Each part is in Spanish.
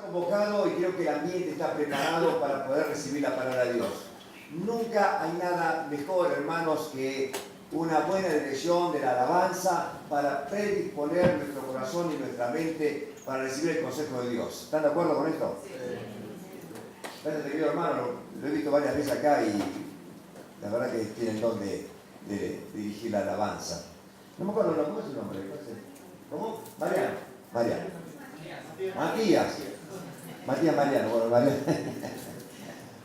convocado y creo que el ambiente está preparado para poder recibir la palabra de Dios. Nunca hay nada mejor, hermanos, que una buena dirección de la alabanza para predisponer nuestro corazón y nuestra mente para recibir el consejo de Dios. ¿Están de acuerdo con esto? Sí. Gracias, querido hermano. Lo he visto varias veces acá y la verdad que tienen don de dirigir la alabanza. No me acuerdo, ¿cómo es su nombre? ¿Cómo? Mariano. Matías Mariano. Bueno, Mariano.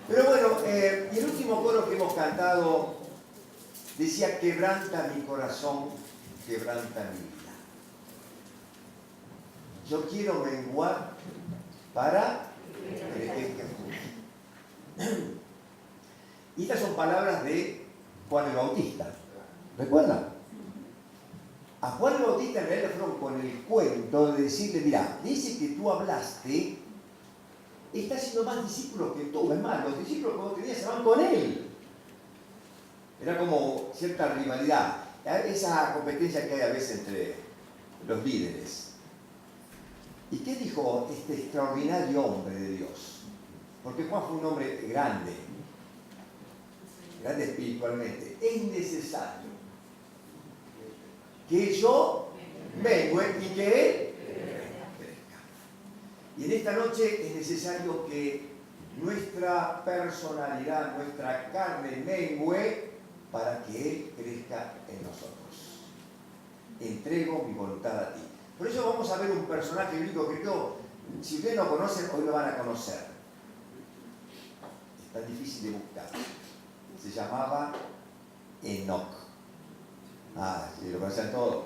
Pero bueno, y el último coro que hemos cantado decía: quebranta mi corazón, quebranta mi vida. Yo quiero menguar para crecer. Y estas son palabras de Juan el Bautista. ¿Recuerdan? A Juan el Bautista en realidad fueron con el cuento de decirle: mira, dice que tú hablaste, está haciendo más discípulos que tú. Es más, los discípulos que vos tenías se van con él. Era como cierta rivalidad, esa competencia que hay a veces entre los líderes. ¿Y qué dijo este extraordinario hombre de Dios? Porque Juan fue un hombre grande espiritualmente. Es necesario que yo mengue y que él crezca. Y en esta noche es necesario que nuestra personalidad, nuestra carne mengue para que él crezca en nosotros. Entrego mi voluntad a ti. Por eso vamos a ver un personaje bíblico que yo, si ustedes no conocen, hoy lo van a conocer. Es tan difícil de buscar. Se llamaba Enoc. Ah, sí, lo conocen todos.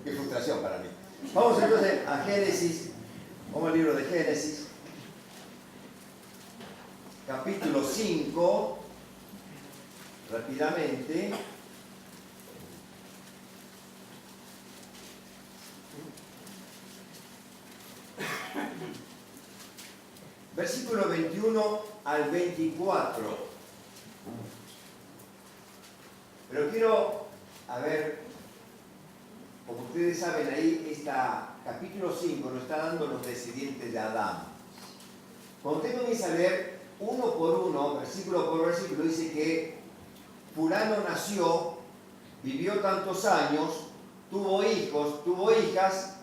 Qué frustración para mí. Vamos entonces a Génesis, como el libro de Génesis, capítulo 5, rápidamente. Versículo 21 al 24. Pero quiero, como ustedes saben ahí, capítulo 5 nos está dando los descendientes de Adán. Cuando usted comienza a leer uno por uno, versículo por versículo, dice que fulano nació, vivió tantos años, tuvo hijos, tuvo hijas,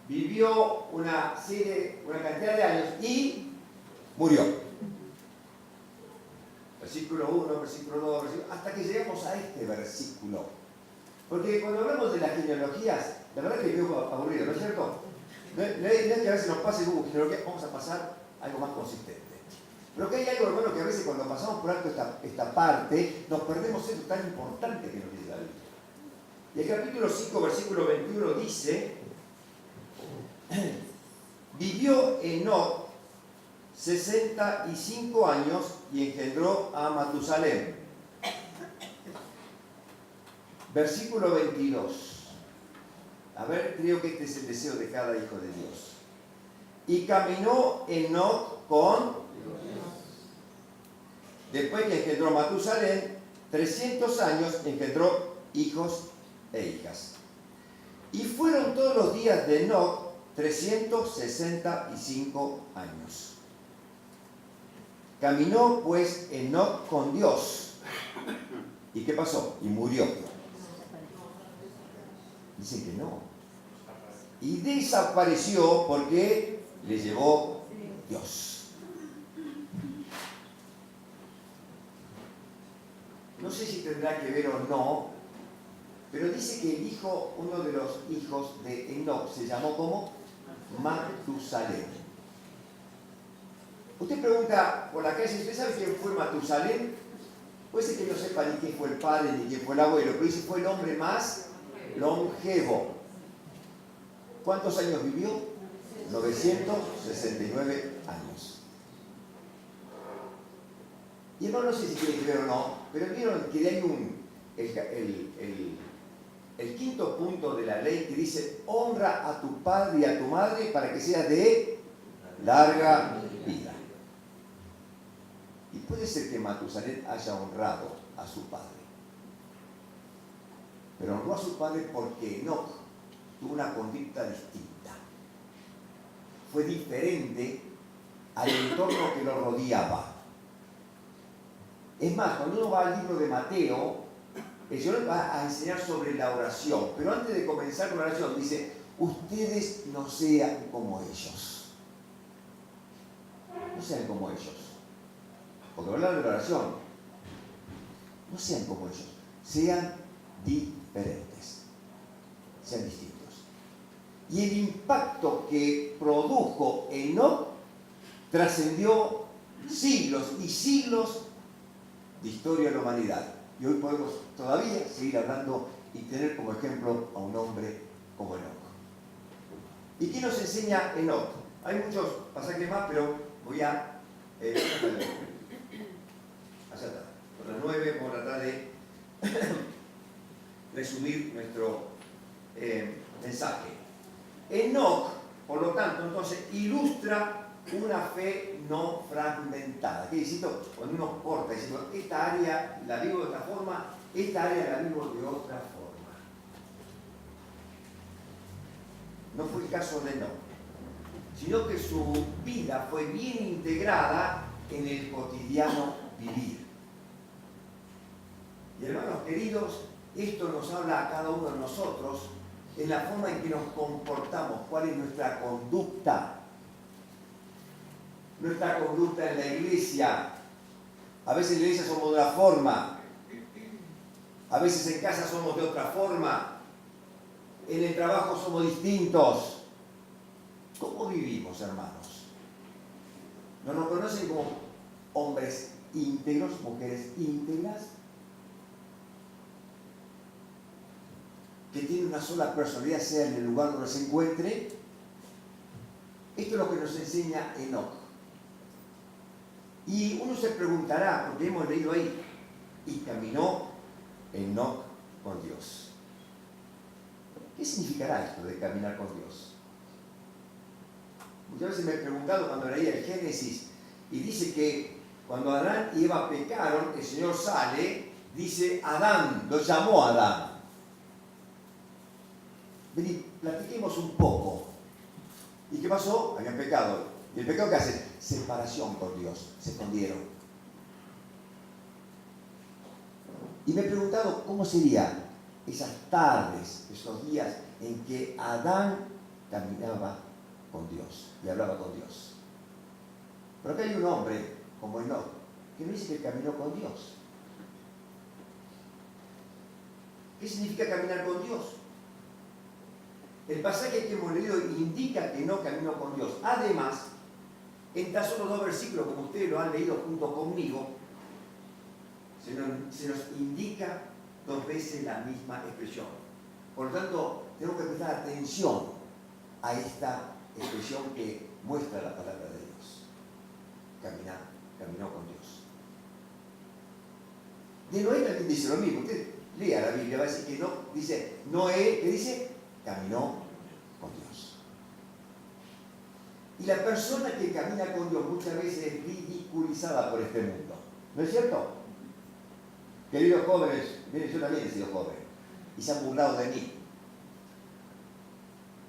vivió una cantidad de años y murió. Versículo 1, versículo 2, hasta que llegamos a este versículo. Porque cuando hablamos de las genealogías, la verdad que es medio aburrido, ¿no es cierto? No es que a veces nos pase genealogía, vamos a pasar algo más consistente. Pero que hay algo, hermano, que a veces cuando pasamos por alto esta parte, nos perdemos eso tan importante que nos dice la Biblia. Y el capítulo 5, versículo 21 dice: vivió Enoc 65 años y engendró a Matusalén. Versículo 22. Creo que este es el deseo de cada hijo de Dios. Y caminó Enoc con Dios. Después que engendró a Matusalén, 300 años engendró hijos e hijas. Y fueron todos los días de Enoc 365 años. Caminó pues Enoc con Dios. ¿Y qué pasó? Y murió. Dicen que no. Y desapareció porque le llevó Dios. No sé si tendrá que ver o no, pero dice que uno de los hijos de Enoc se llamó como Matusalén. Usted pregunta por la calle: ¿usted sabe quién fue Matusalén? Puede ser que no sepa ni quién fue el padre ni quién fue el abuelo, pero dice que fue el hombre más longevo. ¿Cuántos años vivió? 969 años. Y hermano, no sé si tiene que ver o no, pero vieron que hay el quinto punto de la ley que dice: honra a tu padre y a tu madre para que seas de larga vida. Y puede ser que Matusalén haya honrado a su padre, pero honró a su padre porque Enoc tuvo una conducta distinta. fue diferente al entorno que lo rodeaba. Es más, cuando uno va al libro de Mateo, el Señor va a enseñar sobre la oración, pero antes de comenzar con la oración dice, ustedes no sean como ellos. No sean como ellos. Porque hablar de la oración, no sean como ellos, sean diferentes, sean distintos. Y el impacto que produjo Enoc trascendió siglos y siglos de historia de la humanidad. Y hoy podemos todavía seguir hablando y tener como ejemplo a un hombre como Enoc. ¿Y qué nos enseña Enoc? Hay muchos pasajes más, pero voy a allá está. Con las 9 vamos a tratar de resumir nuestro mensaje. Enoc, por lo tanto, entonces ilustra una fe no fragmentada. ¿Qué dice? Cuando uno corta, dice, esta área la vivo de esta forma, esta área la vivo de otra forma. No fue el caso de Enoc, sino que su vida fue bien integrada en el cotidiano vivir. Y hermanos queridos, esto nos habla a cada uno de nosotros en la forma en que nos comportamos, cuál es nuestra conducta. Nuestra conducta en la iglesia. A veces en la iglesia somos de una forma, a veces en casa somos de otra forma, en el trabajo somos distintos. ¿Cómo vivimos, hermanos? ¿Nos conocen como hombres íntegros, mujeres íntegras? Que tiene una sola personalidad, sea en el lugar donde se encuentre. Esto es lo que nos enseña Enoc. Y uno se preguntará, porque hemos leído ahí, y caminó Enoc con Dios. ¿Qué significará esto de caminar con Dios? Muchas veces me he preguntado cuando leía el Génesis, y dice que cuando Adán y Eva pecaron, el Señor sale, dice Adán, lo llamó Adán. Vení, platiquemos un poco. ¿Y qué pasó? Habían pecado. ¿Y el pecado qué hace? Separación con Dios. Se escondieron. Y me he preguntado cómo serían esas tardes, esos días en que Adán caminaba con Dios y hablaba con Dios. Pero acá hay un hombre como Enoc que no dice que caminó con Dios. ¿Qué significa caminar con Dios? El pasaje que hemos leído indica que no caminó con Dios. Además, en tan solo 2 versículos, como ustedes lo han leído junto conmigo, se nos indica 2 veces la misma expresión. Por lo tanto, tenemos que prestar atención a esta expresión que muestra la palabra de Dios. Caminó con Dios. De Noé también dice lo mismo. Usted lea la Biblia, va a decir que no, dice Noé, ¿qué dice? Caminó con Dios. Y la persona que camina con Dios muchas veces es ridiculizada por este mundo. ¿No es cierto? Queridos jóvenes, miren, yo también he sido joven y se han burlado de mí.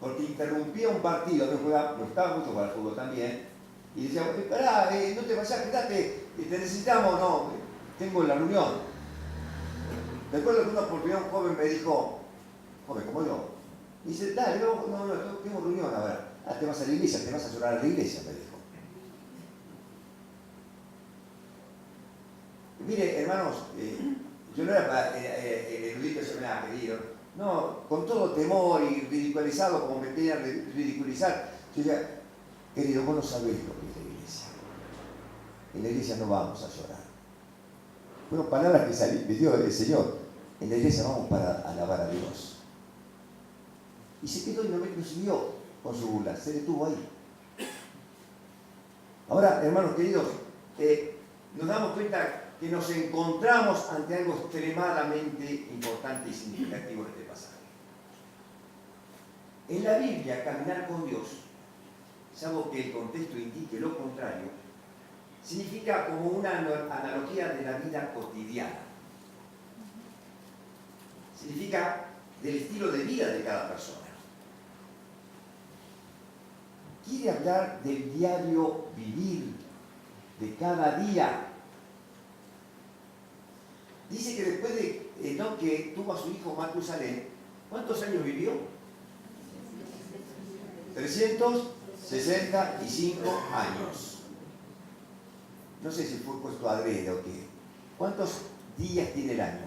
Porque interrumpía un partido, me gustaba mucho para el fútbol también, y decía, pará, no te vayas, quédate, te necesitamos, no, tengo la reunión. Recuerdo que una oportunidad un joven me dijo, joven como yo, y dice, dale, no, tengo reunión ahora. Ah, te vas a la iglesia, te vas a llorar a la iglesia, me dijo. Mire, hermanos, yo no era para el erudito ese homenaje, querido. No, con todo temor y ridiculizado como me querían ridiculizar. Yo decía, querido, vos no sabés lo que es la iglesia. En la iglesia no vamos a llorar. Fueron palabras que me dio el Señor. En la iglesia vamos para alabar a Dios. Y se quedó y no siguió con su burla, se detuvo ahí. Ahora, hermanos queridos, nos damos cuenta que nos encontramos ante algo extremadamente importante y significativo en este pasaje. En la Biblia, caminar con Dios, salvo que el contexto indique lo contrario, significa como una analogía de la vida cotidiana. Significa del estilo de vida de cada persona. quiere hablar del diario vivir, de cada día. Dice que después de Enoc que tuvo a su hijo Matusalén, ¿cuántos años vivió? 365 años. No sé si fue puesto adrede o qué. ¿Cuántos días tiene el año?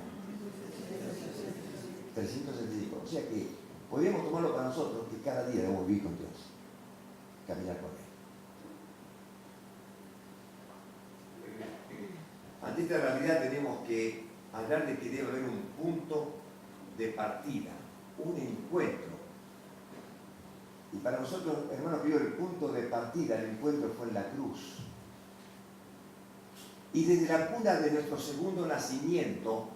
365. O sea que podríamos tomarlo para nosotros que cada día debemos vivir con Dios, caminar con Él. Ante esta realidad tenemos que hablar de que debe haber un punto de partida, un encuentro. Y para nosotros, hermanos queridos, el punto de partida, el encuentro fue en la cruz. Y desde la cuna de nuestro segundo nacimiento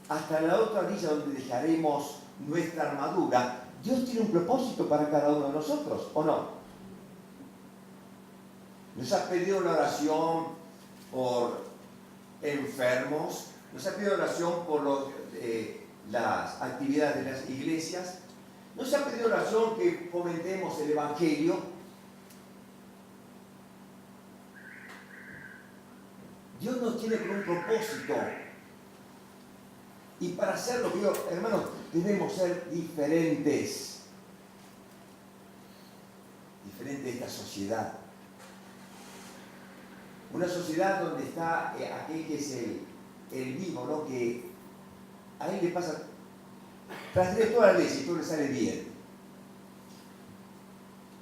hasta la otra orilla donde dejaremos nuestra armadura, Dios tiene un propósito para cada uno de nosotros, ¿o no? Nos ha pedido la oración por enfermos, nos ha pedido oración por las actividades de las iglesias, nos ha pedido oración que fomentemos el Evangelio. Dios nos tiene con un propósito. Y para hacerlo, hermanos, debemos ser diferentes. Diferentes de esta sociedad. Una sociedad donde está aquel que es el vivo, ¿no? Que a él le pasa, transgrede toda la ley y todo le sale bien.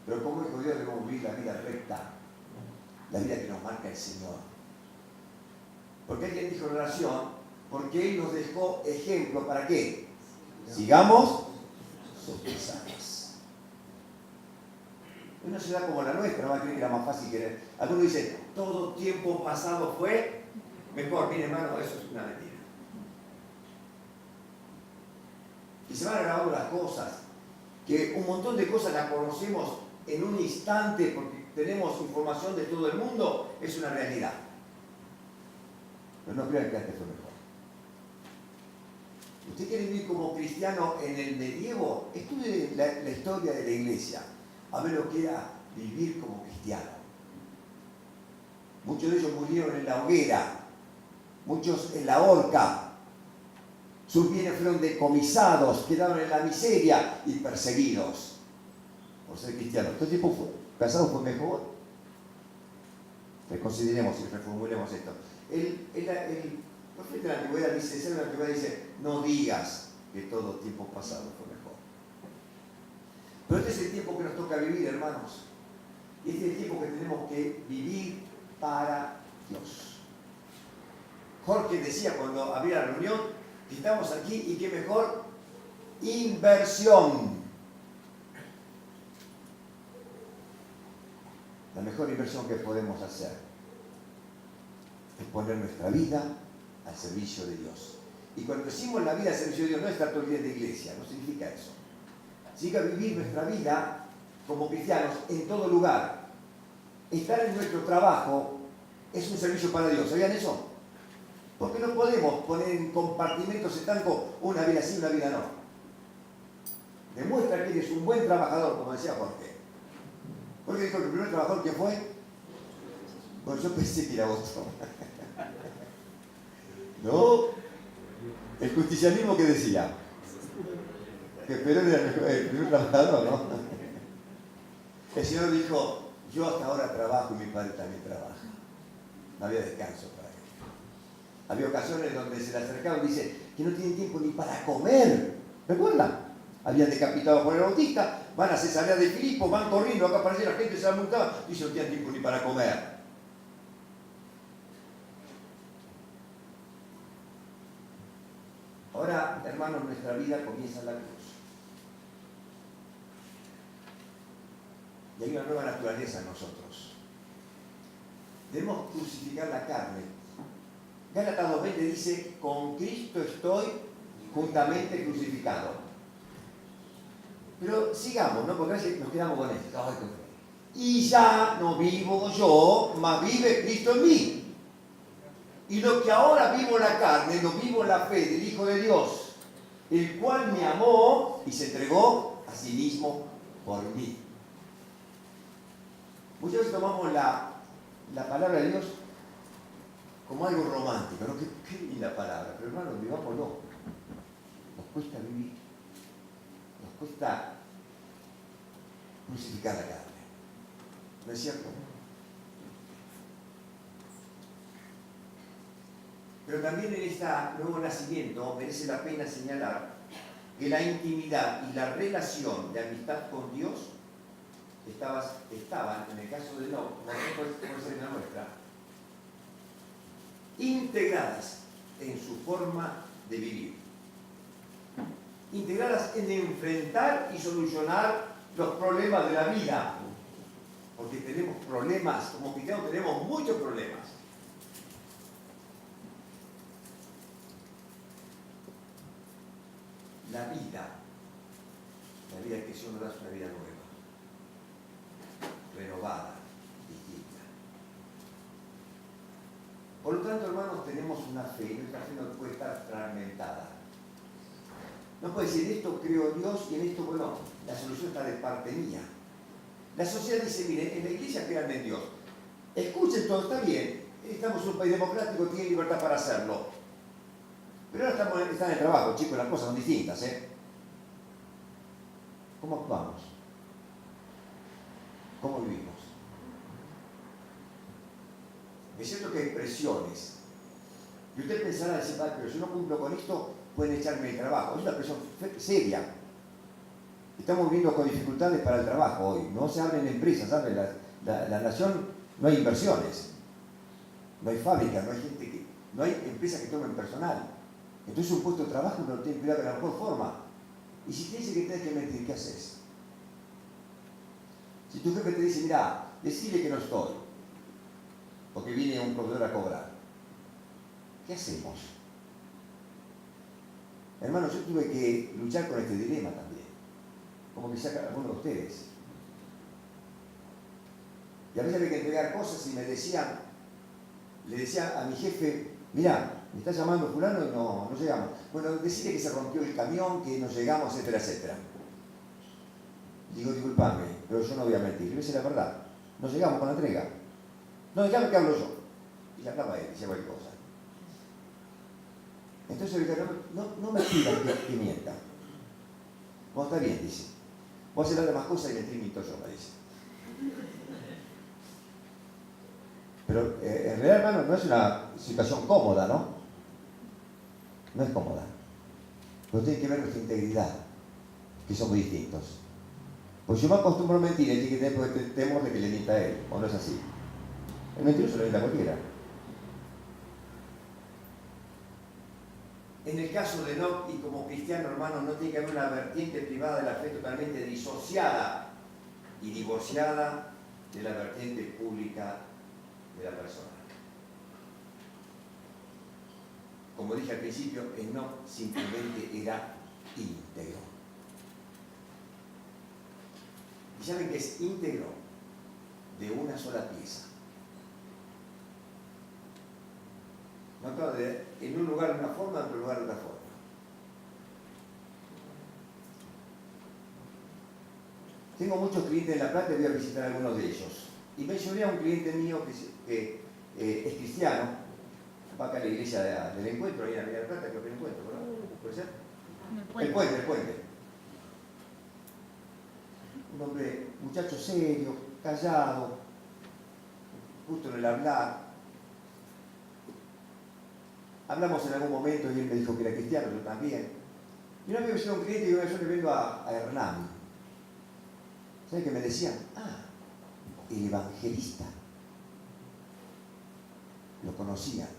Pero como hijo de Dios debemos vivir la vida recta, la vida que nos marca el Señor. Porque alguien dijo en oración, porque Él nos dejó ejemplo, ¿para qué? Sigamos sus pisadas. Una ciudad como la nuestra, no va a creer que era más fácil que... Algunos dicen, todo tiempo pasado fue mejor. Mire, hermano, eso es una mentira. Y se van agravando las cosas, que un montón de cosas las conocemos en un instante porque tenemos información de todo el mundo, es una realidad. Pero no crean que antes fue mejor. ¿Usted quiere vivir como cristiano en el medievo? Estudie la historia de la iglesia, a ver lo que era vivir como cristiano. Muchos de ellos murieron en la hoguera, muchos en la horca. Sus bienes fueron decomisados, quedaron en la miseria y perseguidos por ser cristianos. ¿Todo tiempo pasado fue mejor? Reconsideremos y reformulemos esto. El profeta de la antigüedad dice, el ser de la antigüedad dice, no digas que todo tiempo pasado fue mejor. Pero este es el tiempo que nos toca vivir, hermanos. Y este es el tiempo que tenemos que vivir para Dios. Jorge decía cuando había la reunión, que estamos aquí y qué mejor inversión. La mejor inversión que podemos hacer es poner nuestra vida al servicio de Dios. Y cuando decimos la vida al servicio de Dios, no es estar todo el día en la iglesia, no significa eso. Significa vivir nuestra vida como cristianos en todo lugar. Estar en nuestro trabajo es un servicio para Dios. ¿Sabían eso? Porque no podemos poner en compartimentos estancos una vida sí, una vida no. Demuestra que eres un buen trabajador, como decía Jorge. Jorge dijo que el primer trabajador que fue, bueno, yo pensé que era otro. ¿No? El justicialismo que decía. Que Perón era el primer trabajador, ¿no? El Señor dijo, yo hasta ahora trabajo y mi padre también trabaja. No había descanso para él. Había ocasiones donde se le acercaban y dice que no tienen tiempo ni para comer. ¿Recuerdan? Habían decapitado a Juan el Bautista, van a Cesarea de Filipo, van corriendo, acá aparece la gente, se la multaba, dice no tienen tiempo ni para comer. Ahora, hermanos, nuestra vida comienza en la cruz. Y hay una nueva naturaleza en nosotros. Debemos crucificar la carne. Gálatas 2:20 dice, con Cristo estoy juntamente crucificado. Pero sigamos, ¿no? Porque a veces nos quedamos con esto. Y ya no vivo yo, mas vive Cristo en mí. Y lo que ahora vivo en la carne, lo vivo en la fe del Hijo de Dios, el cual me amó y se entregó a sí mismo por mí. Muchas veces tomamos la palabra de Dios como algo romántico, ¿no? Qué linda palabra, pero hermano, vivámoslo. Nos cuesta vivir, nos cuesta crucificar la carne. ¿No es cierto? Pero también en este nuevo nacimiento merece la pena señalar que la intimidad y la relación de amistad con Dios estaban, en el caso de no, por ser la nuestra, integradas en su forma de vivir. Integradas en enfrentar y solucionar los problemas de la vida. Porque tenemos problemas, como cristianos tenemos muchos problemas. La vida que el Señor nos da es una vida nueva, renovada, distinta. Por lo tanto, hermanos, tenemos una fe, y nuestra fe no puede estar fragmentada. No puede decir, esto creo Dios y en esto, bueno, la solución está de parte mía. La sociedad dice, mire, en la iglesia créanme en Dios. Escuchen todo, está bien, estamos en un país democrático, tienen libertad para hacerlo. Pero ahora están en el trabajo, chicos, las cosas son distintas, ¿eh? ¿Cómo actuamos? ¿Cómo vivimos? Es cierto que hay presiones. Y usted pensará, decir, pero si no cumplo con esto, pueden echarme el trabajo. Es una presión seria. Estamos viviendo con dificultades para el trabajo hoy. No se abren empresas, ¿sabe? La nación, no hay inversiones. No hay fábricas, no hay empresas que tomen personal. Entonces un puesto de trabajo uno lo tiene que cuidar de la mejor forma. Y si te dice que tienes que mentir, ¿qué haces? Si tu jefe te dice, mira, decile que no estoy, porque viene un proveedor a cobrar, ¿qué hacemos? Hermano, yo tuve que luchar con este dilema también, como quizá cada uno de ustedes. Y a veces había que entregar cosas y le decía a mi jefe, mira, me está llamando fulano y no llegamos. Bueno, decirle que se rompió el camión, que no llegamos, etcétera, etcétera. Digo, disculpame, pero yo no voy a mentir, esa es la verdad. No llegamos con la entrega. No, déjame que hablo yo. Y ya hablaba él, decía cualquier cosa. Entonces le dije, no me pidas que mienta. Bueno, está bien, dice. Voy a hacer las demás cosas y mentir minto yo, me dice. Pero en realidad, hermano, no es una situación cómoda, ¿no? No es cómoda. Pero tiene que ver nuestra integridad, que somos distintos. Pues yo me acostumbro a mentir, y tiene que tener temor de que le mienta a él, o no es así. El mentiroso le mienta a cualquiera. En el caso de Enoc, y como cristiano, hermano, no tiene que haber una vertiente privada de la fe totalmente disociada y divorciada de la vertiente pública de la persona. Como dije al principio, Enoc simplemente era íntegro. ¿Y saben qué es íntegro? De una sola pieza. No acabo de, en un lugar de una forma, en otro lugar de otra forma. Tengo muchos clientes en La Plata y voy a visitar algunos de ellos. Y mencioné a un cliente mío que es cristiano, va acá a la iglesia del Encuentro, ahí en la Avenida de La Plata, creo que el Encuentro, ¿no? ¿Puede ser? El puente. Un hombre, muchacho serio, callado, justo en el hablar. Hablamos en algún momento y él me dijo que era cristiano, yo también. Y una vez me un cliente y yo le vengo a Hernán. ¿Sabe qué me decían? El evangelista. Lo conocían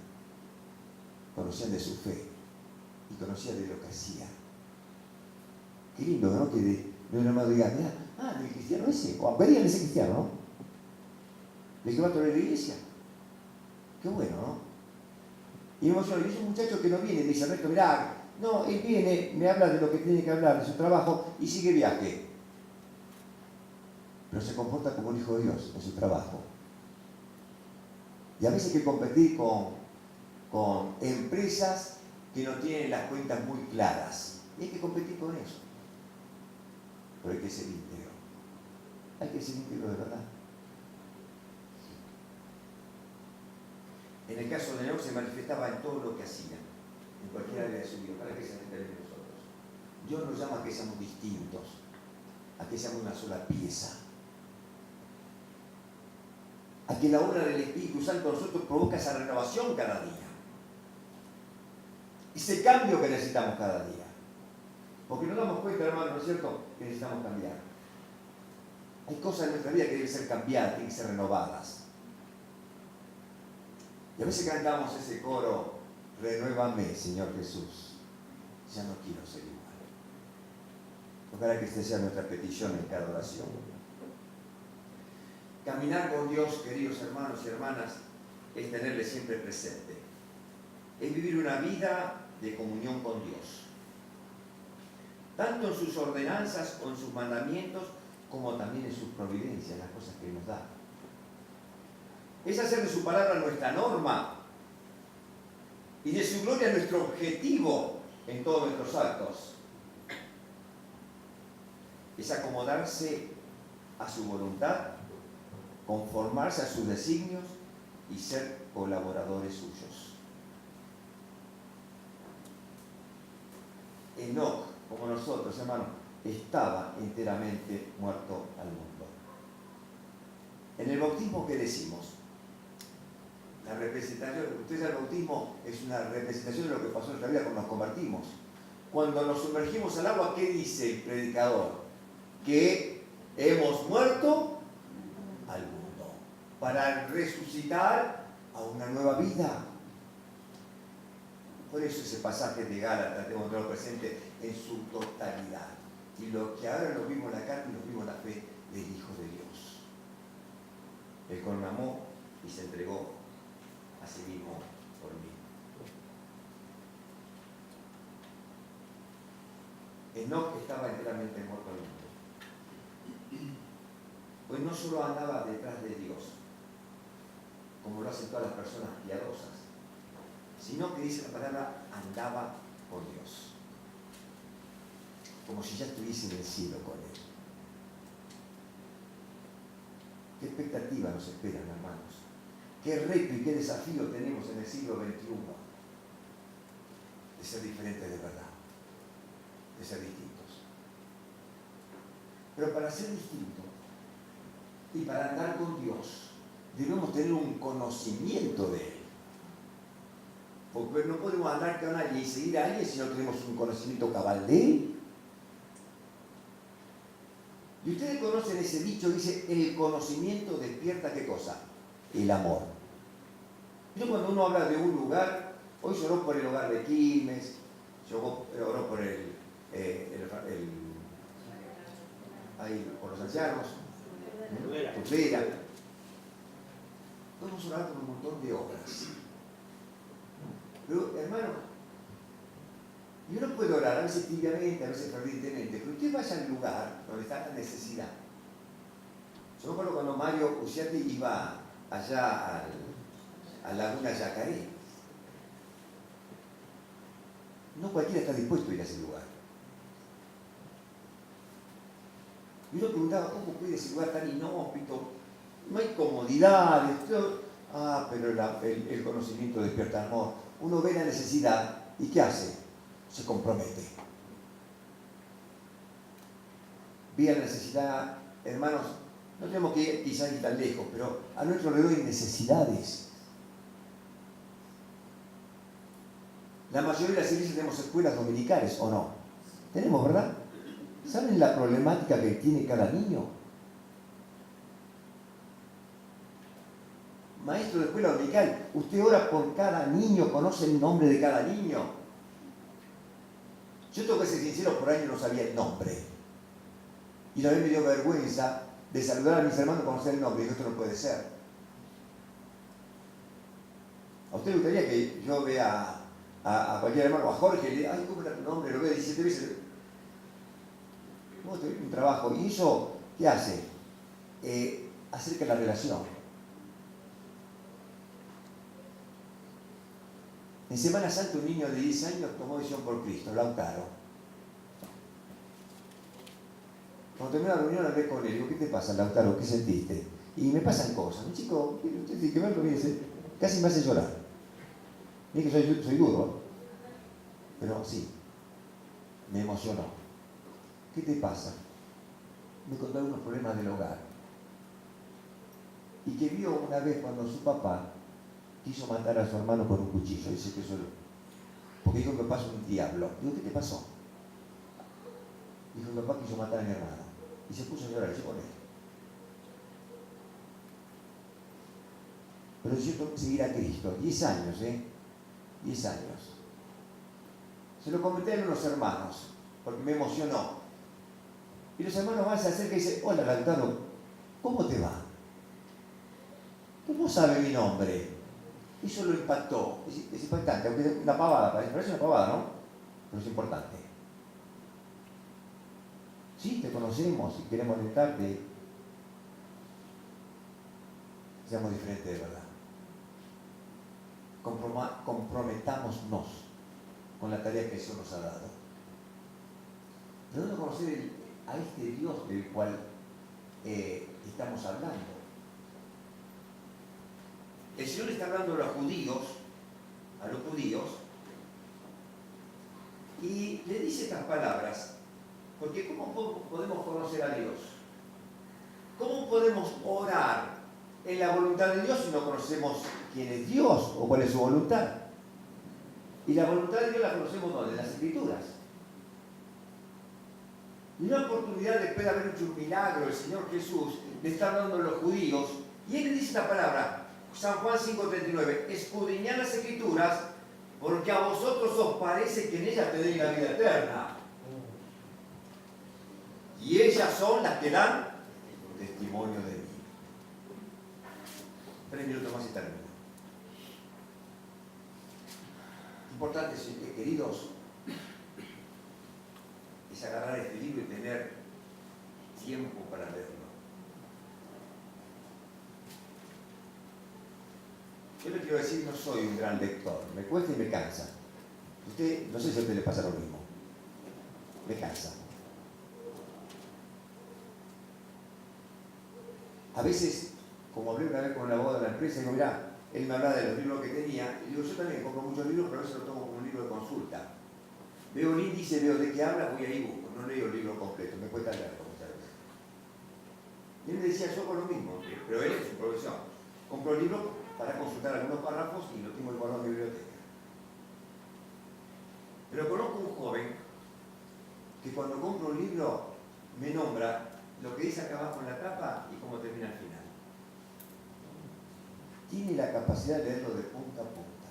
de su fe y conocían de lo que hacía. Qué lindo, ¿no? Que de un hermano diga, mira, del cristiano ese, o verían ese cristiano, ¿no? ¿De qué va a traer la iglesia? Qué bueno, ¿no? Y me emociona, y es un muchacho que no viene, me dice, Ernesto, mirá, no, él viene, me habla de lo que tiene que hablar, de su trabajo, y sigue viaje. Pero se comporta como un hijo de Dios en su trabajo. Y a veces hay que competir con empresas que no tienen las cuentas muy claras. Y hay que competir con eso. Pero hay que ser íntegro. Hay que ser íntegro de verdad. En el caso de Enoch se manifestaba en todo lo que hacía, en cualquier área de su vida, para que se enteren nosotros. Dios nos llama a que seamos distintos, a que seamos una sola pieza, a que la obra del Espíritu Santo en nosotros provoca esa renovación cada día, ese cambio que necesitamos cada día. Porque nos damos cuenta, hermano, ¿no es cierto?, que necesitamos cambiar. Hay cosas en nuestra vida que deben ser cambiadas, tienen que ser renovadas. Y a veces cantamos ese coro, renuévame, Señor Jesús, ya no quiero ser igual. Ojalá que esta sea nuestra petición en cada oración. Caminar con Dios, queridos hermanos y hermanas, es tenerle siempre presente. Es vivir una vida de comunión con Dios. Tanto en sus ordenanzas o en sus mandamientos, como también en sus providencias, las cosas que nos da. Es hacer de su palabra nuestra norma y de su gloria nuestro objetivo en todos nuestros actos. Es acomodarse a su voluntad, conformarse a sus designios y ser colaboradores suyos. Enoc, como nosotros, hermanos, estaba enteramente muerto al mundo. En el bautismo, ¿qué decimos? La representación, ustedes, el bautismo es una representación de lo que pasó en nuestra vida cuando nos convertimos. Cuando nos sumergimos al agua, ¿qué dice el predicador? Que hemos muerto al mundo para resucitar a una nueva vida. Por eso ese pasaje de Gálatas tenemos que tenerlo presente en su totalidad. Y lo que ahora lo vimos en la carne, lo vimos en la fe del Hijo de Dios. El cual me amó y se entregó a sí mismo por mí. Enoc estaba enteramente muerto al mundo. Pues no solo andaba detrás de Dios, como lo hacen todas las personas piadosas, sino que dice la palabra, andaba por Dios. Como si ya estuviese en el cielo con Él. ¿Qué expectativas nos esperan, hermanos? ¿Qué reto y qué desafío tenemos en el siglo XXI? De ser diferentes de verdad, de ser distintos. Pero para ser distintos y para andar con Dios, debemos tener un conocimiento de Él. Porque no podemos andar con alguien y seguir a alguien si no tenemos un conocimiento cabal de Él. Y ustedes conocen ese dicho, dice, el conocimiento despierta, ¿qué cosa? El amor. Yo cuando uno habla de un lugar, hoy se oró por el hogar de Quilmes, se oró por ahí, por los ancianos, Tutlera. Podemos orar por un montón de obras. Pero, hermano, y uno puede orar, a veces tibiamente, a veces fervientemente, pero usted vaya al lugar donde está la necesidad. Yo me acuerdo cuando Mario Uciati iba allá a Laguna Yacaré. No cualquiera está dispuesto a ir a ese lugar. Y uno preguntaba, ¿cómo puede ir a ese lugar tan inhóspito? No hay comodidades. Pero el conocimiento despierta amor. Uno ve la necesidad y ¿qué hace? Se compromete. Ve la necesidad, hermanos, no tenemos que ir quizás tan lejos, pero a nuestro alrededor hay necesidades. La mayoría de las iglesias tenemos escuelas dominicales, ¿o no? Tenemos, ¿verdad? ¿Saben la problemática que tiene cada niño? Maestro de escuela dominical, usted ora por cada niño, conoce el nombre de cada niño. Yo tengo que ser sincero, por años no sabía el nombre. Y una vez me dio vergüenza de saludar a mis hermanos y conocer el nombre. Y dije, esto no puede ser. ¿A usted le gustaría que yo vea a cualquier hermano, a Jorge, y le diga, ay, ¿cómo era tu nombre? Lo veo 17 veces. No, estoy en un trabajo. ¿Y eso qué hace? Acerca la relación. En Semana Santa un niño de 10 años tomó decisión por Cristo, Lautaro. Cuando terminé la reunión hablé con él, digo, ¿qué te pasa, Lautaro? ¿Qué sentiste? Y me pasan cosas. Un chico, usted tiene que verlo, fíjese, casi me hace llorar. Mira que soy duro, pero sí, me emocionó. ¿Qué te pasa? Me contó algunos problemas del hogar. Y que vio una vez cuando su papá quiso matar a su hermano con un cuchillo. Dice que eso porque dijo que pasó un diablo. Digo, ¿qué te pasó? Dijo, mi papá quiso matar a mi hermano. Y se puso a llorar, y se pone. Pero decidió seguir a Cristo. 10 años, 10 años. Se lo comenté a unos hermanos, porque me emocionó. Y los hermanos van, se acercan y dicen, hola, Lautaro, ¿cómo te va? ¿Cómo sabe mi nombre? Eso lo impactó. Es impactante, aunque es una pavada, parece una pavada, ¿no? Pero es importante. Sí, te conocemos y queremos alentarte. Seamos diferentes de verdad. Comprometámonos con la tarea que Jesús nos ha dado. Debemos conocer a este Dios del cual estamos hablando. El Señor está hablando a los judíos, y le dice estas palabras, porque ¿cómo podemos conocer a Dios? ¿Cómo podemos orar en la voluntad de Dios si no conocemos quién es Dios o cuál es su voluntad? Y la voluntad de Dios la conocemos ¿dónde? En las Escrituras. Y una oportunidad después de haber hecho un milagro, el Señor Jesús le está hablando a los judíos, y Él le dice esta palabra, San Juan 5:39, escudriñad las Escrituras, porque a vosotros os parece que en ellas tenéis la vida eterna. Y ellas son las que dan testimonio de mí. 3 minutos más y termino. Importante, queridos, es agarrar este libro y tener tiempo para leerlo. Yo le quiero decir, no soy un gran lector, me cuesta y me cansa. Usted, no sé si a usted le pasa lo mismo. Me cansa. A veces, como hablé una vez con la abogada de la empresa, digo, mirá, él me hablaba de los libros que tenía, y digo, yo también compro muchos libros, pero a veces lo tomo como un libro de consulta. Veo el índice, veo de qué habla, voy ahí y busco, no leo el libro completo, me cuesta leerlo muchas veces. Y él me decía, yo hago lo mismo, pero él es su profesión. Compro el libro para consultar algunos párrafos y lo tengo guardado en mi biblioteca. Pero conozco un joven que cuando compro un libro me nombra lo que dice acá abajo en la tapa y cómo termina al final. Tiene la capacidad de leerlo de punta a punta.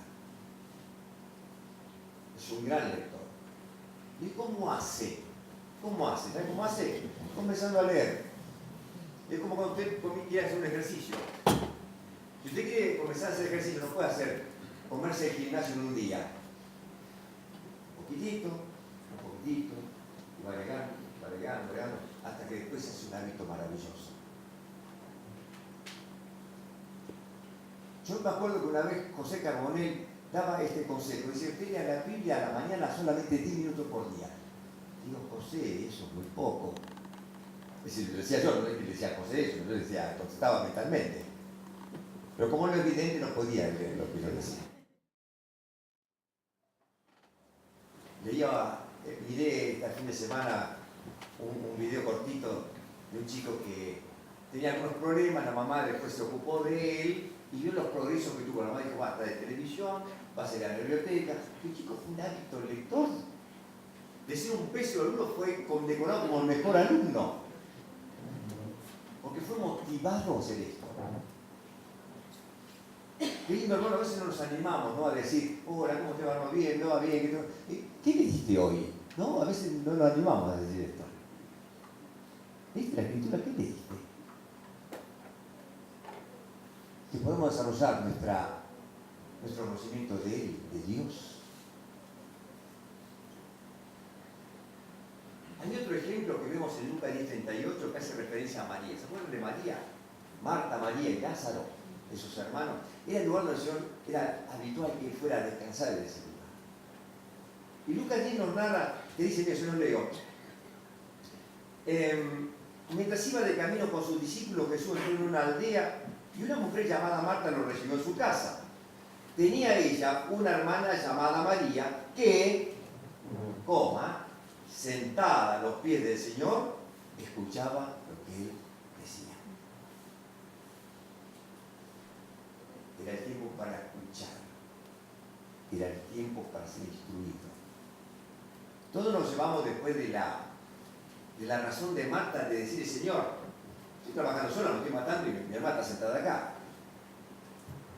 Es un gran lector. ¿Y cómo hace? ¿Cómo hace? ¿Sabe cómo hace? Comenzando a leer. Es como cuando usted quiere hacer un ejercicio. Si usted quiere comenzar a hacer ejercicio, no puede hacer comerse el gimnasio en un día. Un poquitito, y va agregando, hasta que después se hace un hábito maravilloso. Yo me acuerdo que una vez José Carbonell daba este consejo, decía, usted lea la Biblia a la mañana solamente 10 minutos por día. Digo, José, eso es muy poco. Es decir, lo decía yo, no es que le decía a José eso, yo le decía, contestaba mentalmente. Pero como lo evidente no podía leer lo que yo decía. Miré este fin de semana un video cortito de un chico que tenía algunos problemas, la mamá después se ocupó de él y vio los progresos que tuvo. La mamá dijo, basta de televisión, va a ser a la biblioteca. El chico fue un hábito lector. De ser un pésimo alumno fue condecorado como el mejor alumno. Porque fue motivado a hacer esto. Qué lindo, hermano, a veces no nos animamos, ¿no? A decir, hola, ¿cómo te va? ¿No? Bien, ¿no? Bien. ¿Qué leíste hoy? ¿No? A veces no nos animamos a decir esto. ¿Viste la escritura? ¿Qué leíste? Que podemos desarrollar nuestro conocimiento de Él, de Dios. Hay otro ejemplo que vemos en Lucas 10:38 que hace referencia a María. ¿Se acuerdan de María? Marta, María y Lázaro, de sus hermanos. Era el lugar donde el Señor era habitual que fuera a descansar en ese lugar. Y Lucas 10 nos narra, que dice, mira, yo no leo. Mientras iba de camino con sus discípulos, Jesús entró en una aldea y una mujer llamada Marta lo recibió en su casa. tenía ella una hermana llamada María que, sentada a los pies del Señor, escuchaba lo que Él decía. Era el tiempo para escuchar. Era el tiempo para ser instruido. Todos nos llevamos después de la razón de Marta de decir, Señor, estoy trabajando sola, me estoy matando y mi hermana está sentada acá.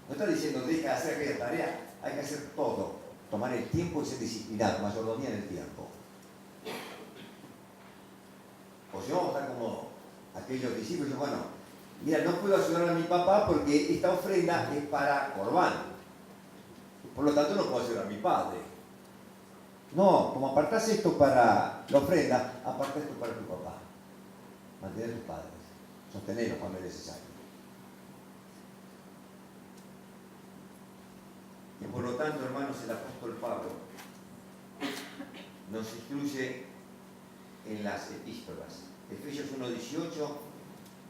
No está diciendo, deja de hacer aquella tarea, hay que hacer todo. Tomar el tiempo y ser disciplinado, mayordomía en el tiempo. O si vamos a estar como aquellos discípulos, bueno, mira, no puedo ayudar a mi papá porque esta ofrenda es para Corbán. Por lo tanto, no puedo ayudar a mi padre. No, como apartás esto para la ofrenda, aparta esto para tu papá. Mantener a tus padres. Sostenerlos cuando es necesario. Y por lo tanto, hermanos, el apóstol Pablo nos instruye en las epístolas. Efesios 1:18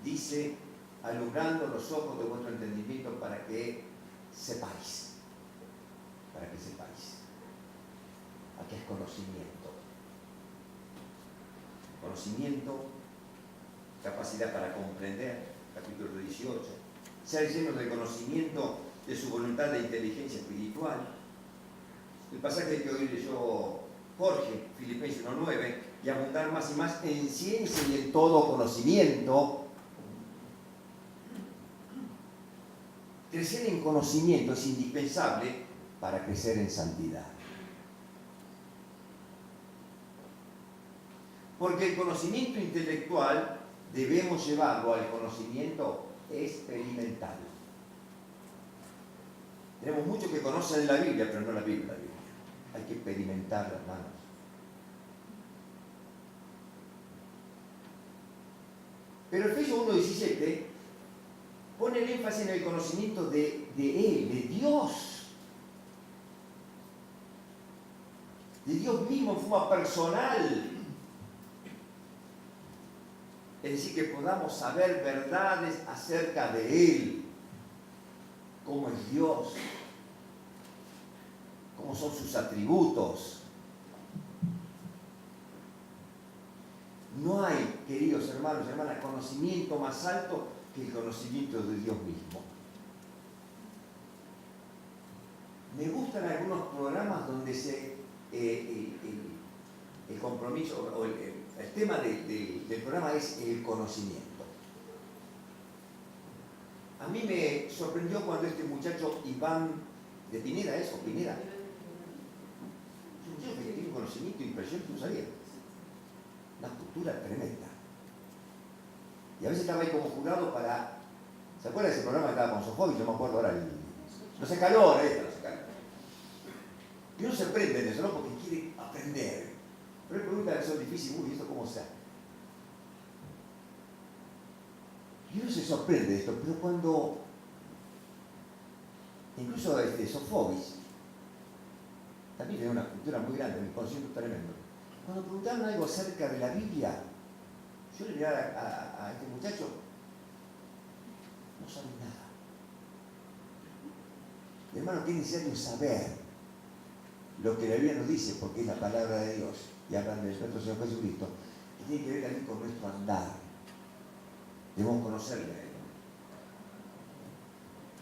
dice, alumbrando los ojos de vuestro entendimiento para que sepáis. Para que sepáis. Aquí es conocimiento. Conocimiento, capacidad para comprender, capítulo 18. Ser llenos de conocimiento de su voluntad de inteligencia espiritual. El pasaje que hoy leyó Jorge, Filipenses 1:9, y abundar más y más en ciencia y en todo conocimiento. Crecer en conocimiento es indispensable para crecer en santidad. Porque el conocimiento intelectual debemos llevarlo al conocimiento experimental. Tenemos muchos que conocen la Biblia, pero no la Biblia. Hay que experimentarla, hermanos. Pero Efesios 1:17 pone el énfasis en el conocimiento de Él, de Dios. De Dios mismo en forma personal. Es decir, que podamos saber verdades acerca de Él. Cómo es Dios. Cómo son sus atributos. No hay, queridos hermanos y hermanas, conocimiento más alto que el conocimiento de Dios mismo. Me gustan algunos programas donde el compromiso o el tema del programa es el conocimiento. A mí me sorprendió cuando este muchacho Iván de Pineda, Pineda, un muchacho que tiene un conocimiento impresionante, no sabía. Una cultura tremenda. Y a veces estaba ahí como jurado para... ¿Se acuerdan de ese programa que estaba con Sofovich? Yo me acuerdo ahora. No se caló, no se caló. Y uno se prende en eso, ¿no? Porque quiere aprender. Pero hay preguntas que son difíciles, uy, ¿esto cómo se hace? Y uno se sorprende de esto, pero cuando... Incluso Sofovich también tiene una cultura muy grande, un conocimiento tremendo. Cuando preguntaban algo acerca de la Biblia, yo le miraba a este muchacho, no sabe nada. Y hermano, que es necesario saber lo que la Biblia nos dice, porque es la palabra de Dios, y hablan de nuestro Señor Jesucristo, que tiene que ver también con nuestro andar. Debemos conocerle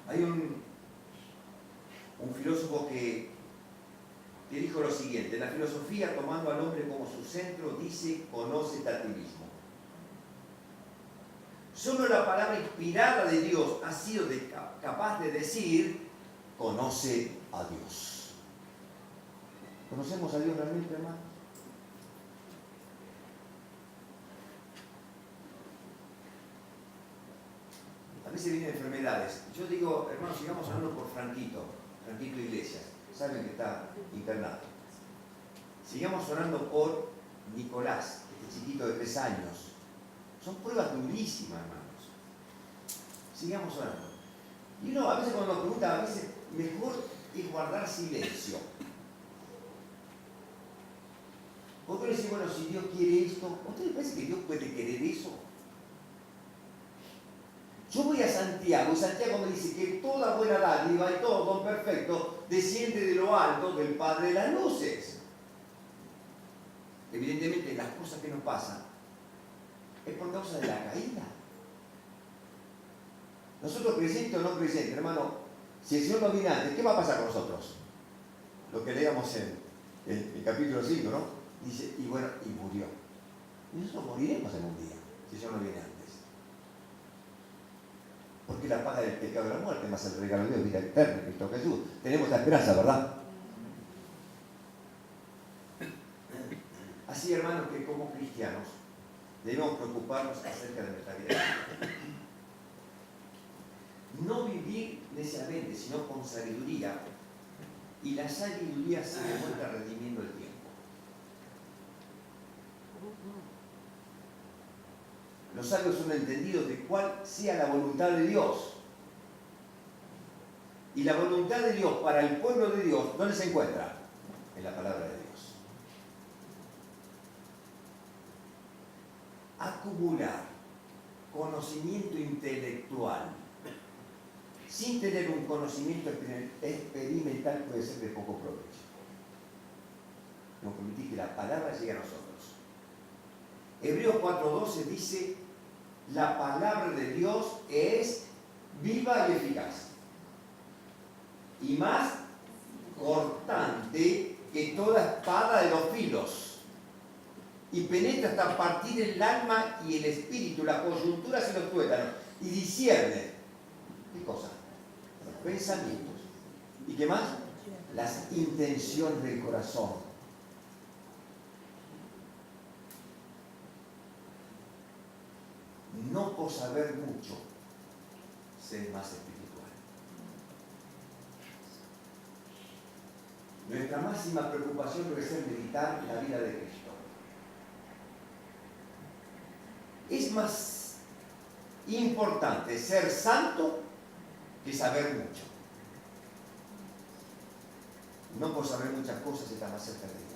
a Él. Hay un filósofo que dijo lo siguiente: la filosofía, tomando al hombre como su centro, dice, conócete a ti mismo. Solo la palabra inspirada de Dios ha sido capaz de decir, conoce a Dios. ¿Conocemos a Dios realmente, hermano? A veces vienen enfermedades. Yo digo, hermano, sigamos hablando por Franquito Iglesias. Saben que está internado. Sigamos orando por Nicolás, este chiquito de 3 años. Son pruebas durísimas, hermanos. Sigamos orando. Y uno a veces cuando nos pregunta, a veces mejor es guardar silencio. Porque uno dice, bueno, si Dios quiere esto, ¿a usted le parece que Dios puede querer eso? Yo voy a Santiago y Santiago me dice que toda buena dádiva y todo don perfecto desciende de lo alto del Padre de las luces. Evidentemente las cosas que nos pasan es por causa de la caída. Nosotros creyentes o no creyentes, hermano, si el Señor no viene antes, ¿qué va a pasar con nosotros? Lo que leíamos en el capítulo 5, ¿no? Dice, y bueno, y murió. Y nosotros moriremos en un día, si el Señor no viene antes. Porque la paga del pecado de la muerte, más el regalo de Dios, vida eterna en Cristo Jesús. Tenemos la esperanza, ¿verdad? Así, hermanos, que como cristianos debemos preocuparnos acerca de nuestra vida. No vivir neciamente, sino con sabiduría. Y la sabiduría se demuestra redimiendo el tiempo. Los sabios son entendidos de cuál sea la voluntad de Dios. Y la voluntad de Dios para el pueblo de Dios, ¿dónde se encuentra? En la palabra de Dios. Acumular conocimiento intelectual sin tener un conocimiento experimental puede ser de poco provecho. No permitís que la palabra llegue a nosotros. Hebreos 4:12 dice, la palabra de Dios es viva y eficaz, y más cortante que toda espada de los filos, y penetra hasta partir el alma y el espíritu, las coyunturas y los tuétanos, y discierne, ¿qué cosa? Los pensamientos. ¿Y qué más? Las intenciones del corazón. No por saber mucho, ser más espiritual. Nuestra máxima preocupación debe ser meditar la vida de Cristo. Es más importante ser santo que saber mucho. No por saber muchas cosas está más cerca de Dios.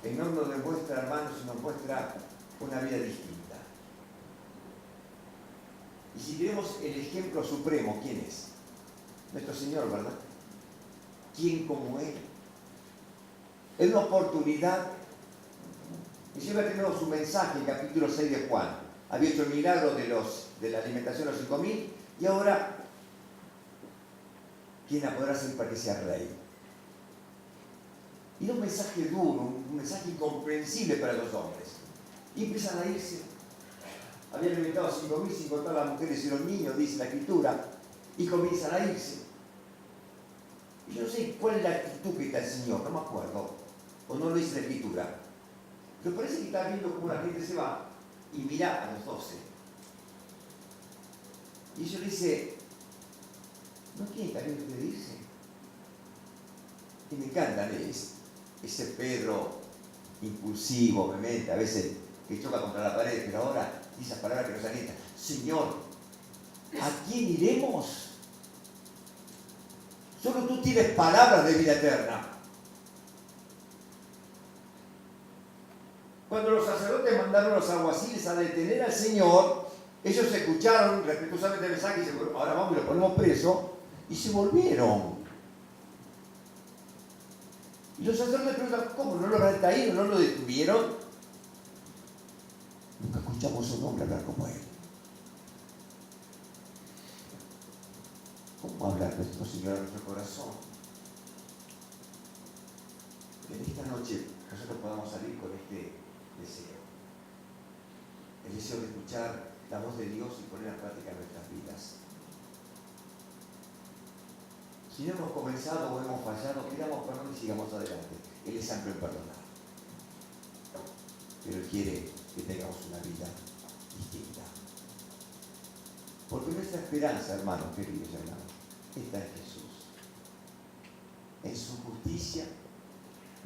El no nos demuestra, hermanos, nos muestra una vida distinta. Y si tenemos el ejemplo supremo, ¿quién es? Nuestro Señor, ¿verdad? ¿Quién como Él? Es una oportunidad. Y siempre tenemos su mensaje en capítulo 6 de Juan. Había hecho el milagro de la alimentación de los 5.000 y ahora, ¿quién la podrá hacer para que sea rey? Y un mensaje duro, un mensaje incomprensible para los hombres. Y empiezan a irse. Habían alimentado a 5.000 sin contar a las mujeres y los niños, dice la Escritura, y comienzan a irse. Y yo no sé cuál es la actitud que está el Señor, no me acuerdo, o no lo dice la Escritura. Pero parece que está viendo cómo la gente se va y mira a los 12. Y ellos le dice, ¿no quieren también ustedes irse? Y me encantan ese Pedro impulsivo, vehemente, a veces que choca contra la pared, pero ahora dice esas palabras que nos alientan. Señor, ¿a quién iremos? Solo tú tienes palabras de vida eterna. Cuando los sacerdotes mandaron a los alguaciles a detener al Señor, ellos escucharon respetuosamente el mensaje y dicen, ahora vamos y lo ponemos preso, y se volvieron. Y los sacerdotes preguntan, ¿cómo? ¿No lo habrán traído? ¿No lo detuvieron? Nunca escuchamos un hombre hablar como él. ¿Cómo hablar nuestro Señor a nuestro corazón? Que en esta noche nosotros podamos salir con este deseo. El deseo de escuchar la voz de Dios y poner en práctica nuestras vidas. Si no hemos comenzado o hemos fallado, pidamos perdón y sigamos adelante. Él es amplio en perdonar. Pero Él quiere que tengamos una vida distinta. Porque nuestra esperanza, hermanos, queridos hermanos, está en Jesús. En su justicia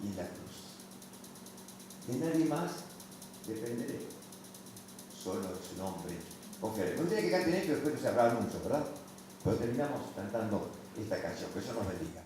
y en la cruz. De nadie más dependeré. Solo en su nombre confiaré. Me gustaría que canten esto y después no se habrá mucho, ¿verdad? Pero terminamos cantando esta canción. Que eso nos bendiga.